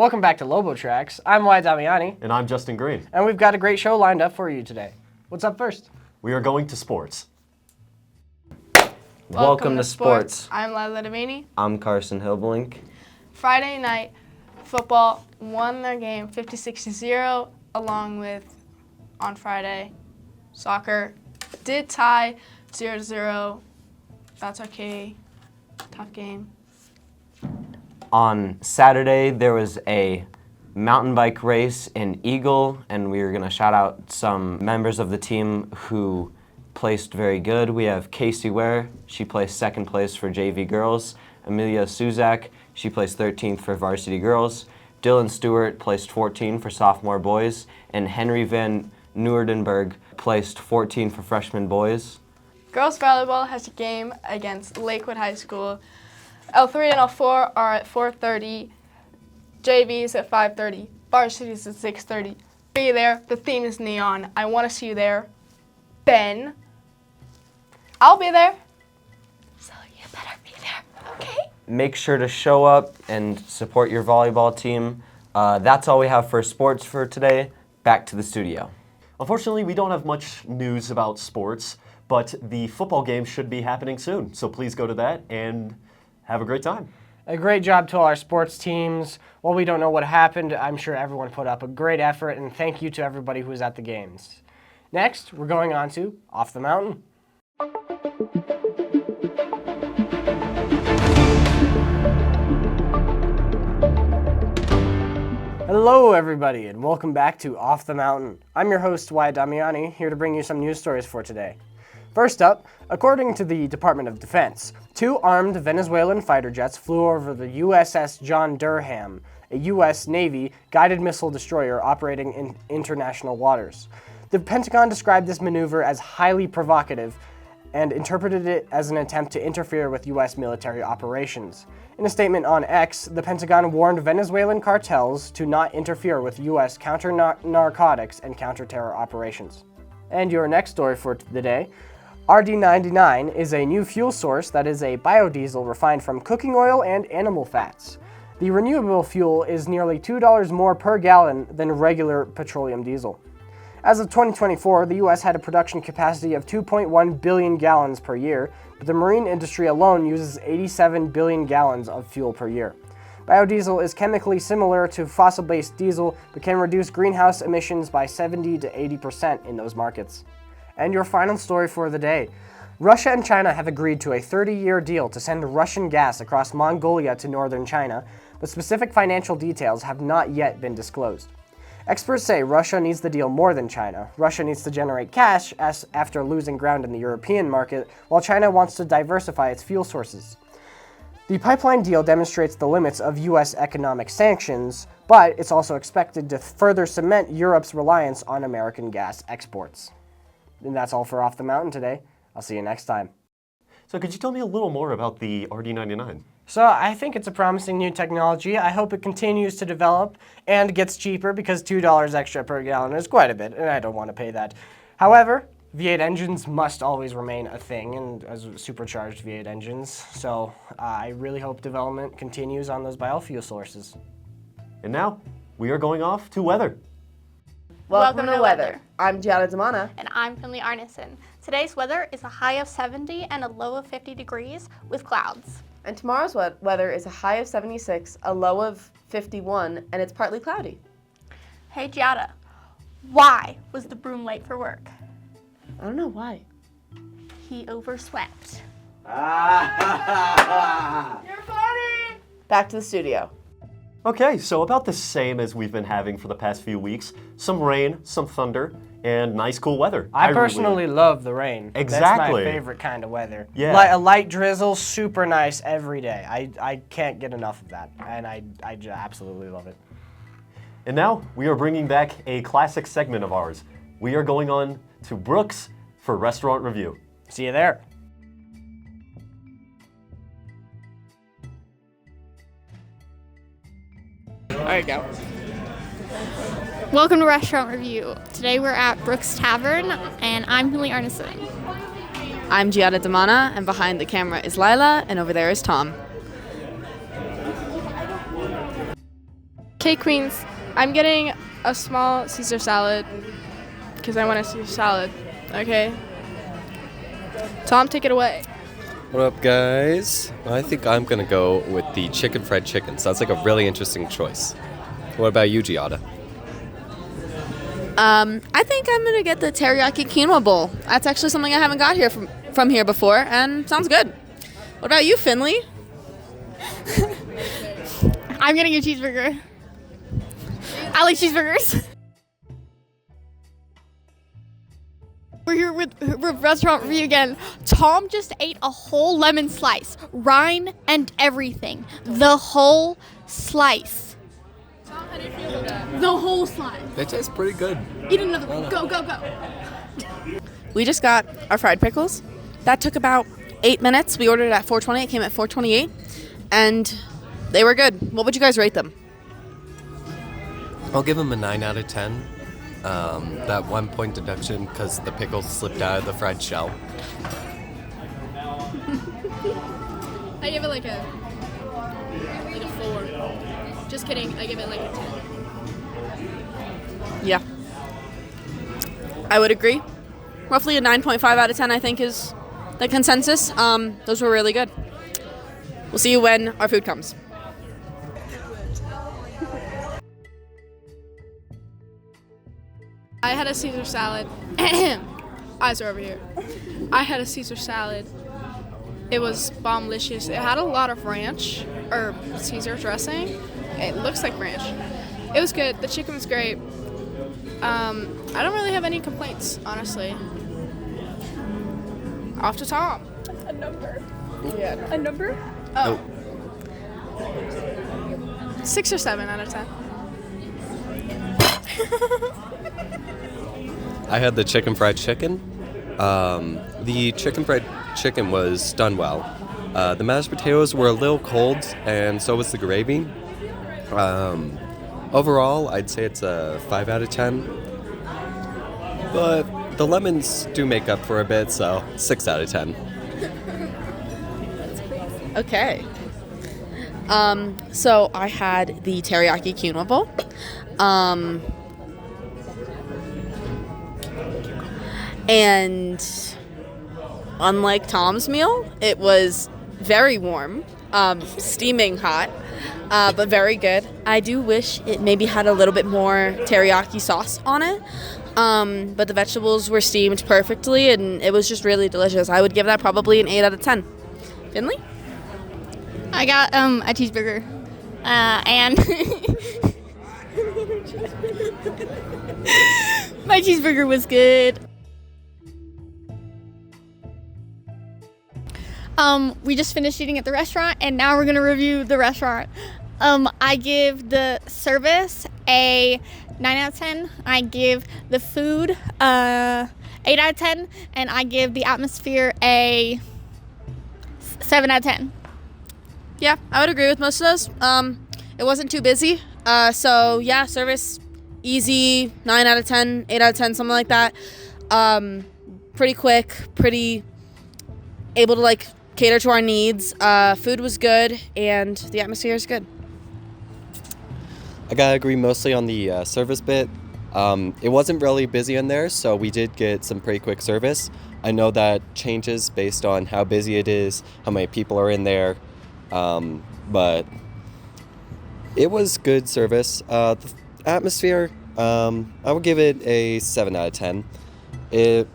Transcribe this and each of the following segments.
Welcome back to Lobo Tracks. I'm Wyatt Damiani. And I'm Justin Green. And we've got a great show lined up for you today. What's up first? We are going to sports. Welcome to sports. I'm Lila Devini. I'm Carson Hilblink. Friday night football won their game 56-0, along with on Friday soccer did tie 0-0. That's okay. Tough game. On Saturday, there was a mountain bike race in Eagle, and we were going to shout out some members of the team who placed very good. We have Casey Ware. She placed second place for JV girls. Amelia Suzak, she placed 13th for varsity girls. Dylan Stewart placed 14 for sophomore boys. And Henry Van Noordenberg placed 14 for freshman boys. Girls volleyball has a game against Lakewood High School. L3 and L4 are at 4:30. JV's at 5:30. Varsity's at 6:30. Be there. The theme is neon. I want to see you there. Ben. I'll be there. So you better be there, okay? Make sure to show up and support your volleyball team. That's all we have for sports for today. Back to the studio. Unfortunately, we don't have much news about sports, but the football game should be happening soon. So please go to that and have a great time. A great job to all our sports teams. While we don't know what happened, I'm sure everyone put up a great effort, and thank you to everybody who was at the games. Next, we're going on to Off the Mountain. Hello, everybody, and welcome back to Off the Mountain. I'm your host, Wyatt Damiani, here to bring you some news stories for today. First up, according to the Department of Defense, 2 armed Venezuelan fighter jets flew over the USS John Durham, a U.S. Navy guided missile destroyer operating in international waters. The Pentagon described this maneuver as highly provocative and interpreted it as an attempt to interfere with U.S. military operations. In a statement on X, the Pentagon warned Venezuelan cartels to not interfere with U.S. counter-narcotics and counter-terror operations. And your next story for the day, RD99 is a new fuel source that is a biodiesel refined from cooking oil and animal fats. The renewable fuel is nearly $2 more per gallon than regular petroleum diesel. As of 2024, the U.S. had a production capacity of 2.1 billion gallons per year, but the marine industry alone uses 87 billion gallons of fuel per year. Biodiesel is chemically similar to fossil-based diesel, but can reduce greenhouse emissions by 70 to 80% in those markets. And your final story for the day. Russia and China have agreed to a 30-year deal to send Russian gas across Mongolia to northern China, but specific financial details have not yet been disclosed. Experts say Russia needs the deal more than China. Russia needs to generate cash after losing ground in the European market, while China wants to diversify its fuel sources. The pipeline deal demonstrates the limits of U.S. economic sanctions, but it's also expected to further cement Europe's reliance on American gas exports. And that's all for Off the Mountain today. I'll see you next time. So could you tell me a little more about the RD99? So I think it's a promising new technology. I hope it continues to develop and gets cheaper because $2 extra per gallon is quite a bit, and I don't want to pay that. However, V8 engines must always remain a thing, and as supercharged V8 engines. So I really hope development continues on those biofuel sources. And now, we are going off to weather. Welcome to weather. I'm Gianna Damana. And I'm Finley Arneson. Today's weather is a high of 70 and a low of 50 degrees with clouds. And tomorrow's weather is a high of 76, a low of 51, and it's partly cloudy. Hey Giada, why was the broom late for work? I don't know why. He overswept. You're funny! Back to the studio. Okay, so about the same as we've been having for the past few weeks. Some rain, some thunder, and nice cool weather. I personally love the rain. Exactly. That's my favorite kind of weather. Yeah. A light drizzle, super nice every day. I can't get enough of that, and I absolutely love it. And now, we are bringing back a classic segment of ours. We are going on to Brooks for Restaurant Review. See you there. There you go. Welcome to Restaurant Review. Today we're at Brooks Tavern, and I'm Finley Arneson. I'm Giada Damana, and behind the camera is Lila, and over there is Tom. Okay, Queens, I'm getting a small Caesar salad because I want a Caesar salad. Okay. Tom, take it away. What up, guys? I think I'm gonna go with the chicken fried chicken. Sounds like a really interesting choice. What about you, Giada? I think I'm gonna get the teriyaki quinoa bowl. That's actually something I haven't got here from here before, and sounds good. What about you, Finley? I'm getting a cheeseburger. I like cheeseburgers. We're here with restaurant review again. Tom just ate a whole lemon slice, rind and everything. The whole slice. Tom, how do you feel about that? The whole slice. That tastes pretty good. Eat another one. Go, go, go. We just got our fried pickles. That took about 8 minutes. We ordered it at 4:20. It came at 4:28, and they were good. What would you guys rate them? I'll give them a 9 out of 10. That 1 point deduction because the pickles slipped out of the fried shell. I give it like a 4. Just kidding. I give it like a 10. Yeah. I would agree. Roughly a 9.5 out of 10, I think, is the consensus. Those were really good. We'll see you when our food comes. I had a Caesar salad. Eyes are over here. I had a Caesar salad. It was bomblicious. It had a lot of ranch or Caesar dressing. It looks like ranch. It was good. The chicken was great. I don't really have any complaints, honestly. Off to Tom. A number. Yeah. A number? Oh. 6 or 7 out of 10. I had the chicken fried chicken. The chicken fried chicken was done well. The mashed potatoes were a little cold, and so was the gravy. Overall, I'd say it's a 5 out of 10. But the lemons do make up for a bit, so 6 out of 10. Okay. So I had the teriyaki quinoa bowl. And unlike Tom's meal, it was very warm, steaming hot, but very good. I do wish it maybe had a little bit more teriyaki sauce on it, but the vegetables were steamed perfectly, and it was just really delicious. I would give that probably an 8 out of 10. Finley? I got a cheeseburger. And my cheeseburger was good. We just finished eating at the restaurant, and now we're gonna review the restaurant. I give the service a 9 out of 10. I give the food 8 out of 10, and I give the atmosphere a 7 out of 10. Yeah, I would agree with most of those. It wasn't too busy, so yeah, service easy, 9 out of 10, 8 out of 10, something like that. Pretty quick, pretty able to like cater to our needs. Food was good, and the atmosphere is good. I gotta agree mostly on the service bit. It wasn't really busy in there, so we did get some pretty quick service. I know that changes based on how busy it is, how many people are in there, but it was good service. The atmosphere, I would give it a 7 out of 10. It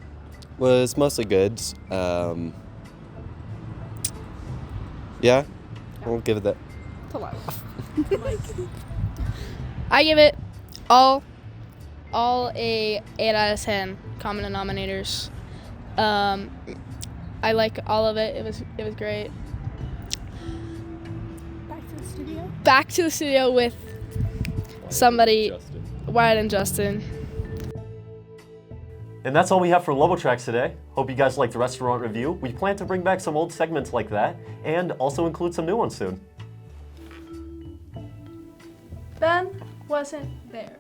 was mostly good. Yeah, I'll give it that. I give it all a 8 out of 10 common denominators. I like all of it. It was great. Back to the studio with somebody, Wyatt and Justin. And that's all we have for Lobotrax today. Hope you guys liked the restaurant review. We plan to bring back some old segments like that and also include some new ones soon. Ben wasn't there.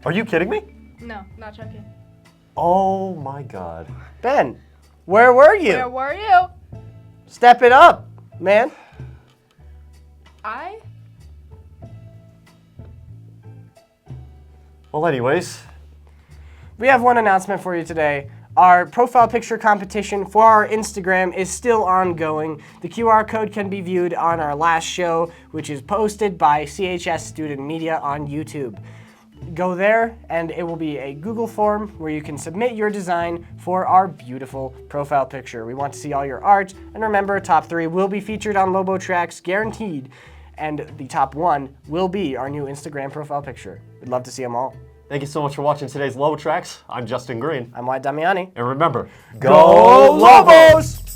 Are you kidding me? No, not joking. Oh my God. Ben, where were you? Where were you? Step it up, man. Well, anyways, We have one announcement for you today. Our profile picture competition for our Instagram is still ongoing. The QR code can be viewed on our last show, which is posted by CHS Student Media on YouTube. Go there, and it will be a Google form where you can submit your design for our beautiful profile picture. We want to see all your art, and remember, top 3 will be featured on Lobo Tracks, guaranteed, and the top 1 will be our new Instagram profile picture. We'd love to see them all. thank you so much for watching today's Lobo Tracks. I'm Justin Green. I'm Wyatt Damiani. And remember, Go Lobos!